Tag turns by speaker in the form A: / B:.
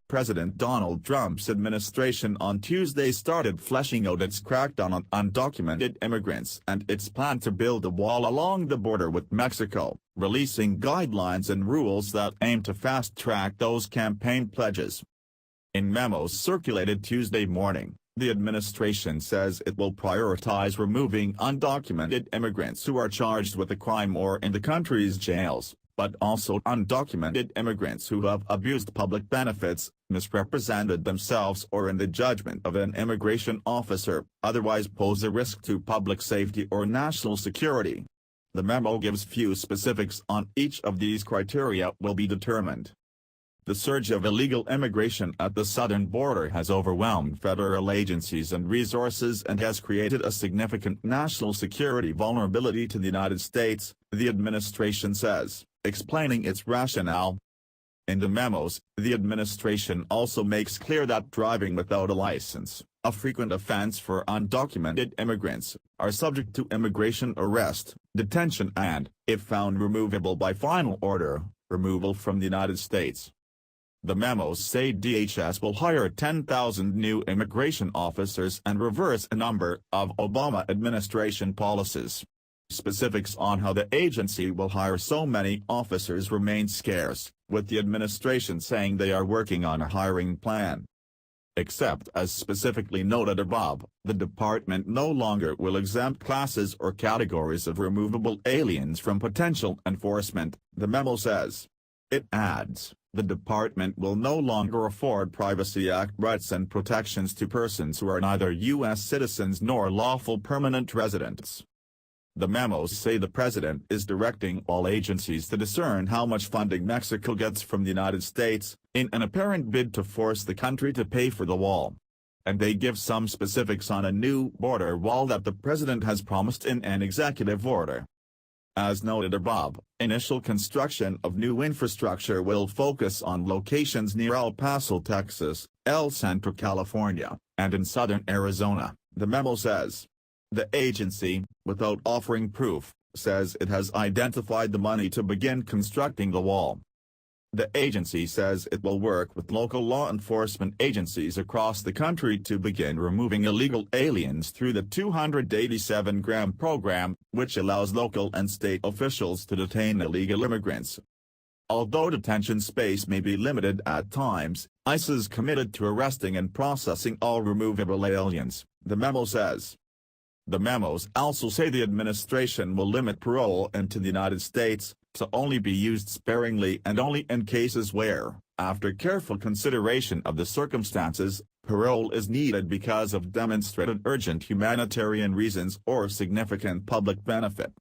A: President Donald Trump's administration on Tuesday started fleshing out its crackdown on undocumented immigrants and its plan to build a wall along the border with Mexico, releasing guidelines and rules that aim to fast-track those campaign pledges. In memos circulated Tuesday morning, the administration says it will prioritize removing undocumented immigrants who are charged with a crime or in the country's jails, but also undocumented immigrants who have abused public benefits, misrepresented themselves or in the judgment of an immigration officer, otherwise pose a risk to public safety or national security. The memo gives few specifics on each of these criteria will be determined. The surge of illegal immigration at the southern border has overwhelmed federal agencies and resources and has created a significant national security vulnerability to the United States, the administration says, explaining its rationale. In the memos, the administration also makes clear that driving without a license, a frequent offense for undocumented immigrants, are subject to immigration arrest, detention and, if found removable by final order, removal from the United States. The memos say DHS will hire 10,000 new immigration officers and reverse a number of Obama administration policies. Specifics on how the agency will hire so many officers remain scarce, with the administration saying they are working on a hiring plan. Except as specifically noted above, the department no longer will exempt classes or categories of removable aliens from potential enforcement, the memo says. It adds, the department will no longer afford Privacy Act rights and protections to persons who are neither U.S. citizens nor lawful permanent residents. The memos say the president is directing all agencies to discern how much funding Mexico gets from the United States, in an apparent bid to force the country to pay for the wall. And they give some specifics on a new border wall that the president has promised in an executive order. As noted above, initial construction of new infrastructure will focus on locations near El Paso, Texas, El Centro, California, and in southern Arizona, the memo says. The agency, without offering proof, says it has identified the money to begin constructing the wall. The agency says it will work with local law enforcement agencies across the country to begin removing illegal aliens through the 287-gram program, which allows local and state officials to detain illegal immigrants. Although detention space may be limited at times, ICE is committed to arresting and processing all removable aliens, the memo says. The memos also say the administration will limit parole into the United States, to only be used sparingly and only in cases where, after careful consideration of the circumstances, parole is needed because of demonstrated urgent humanitarian reasons or significant public benefit.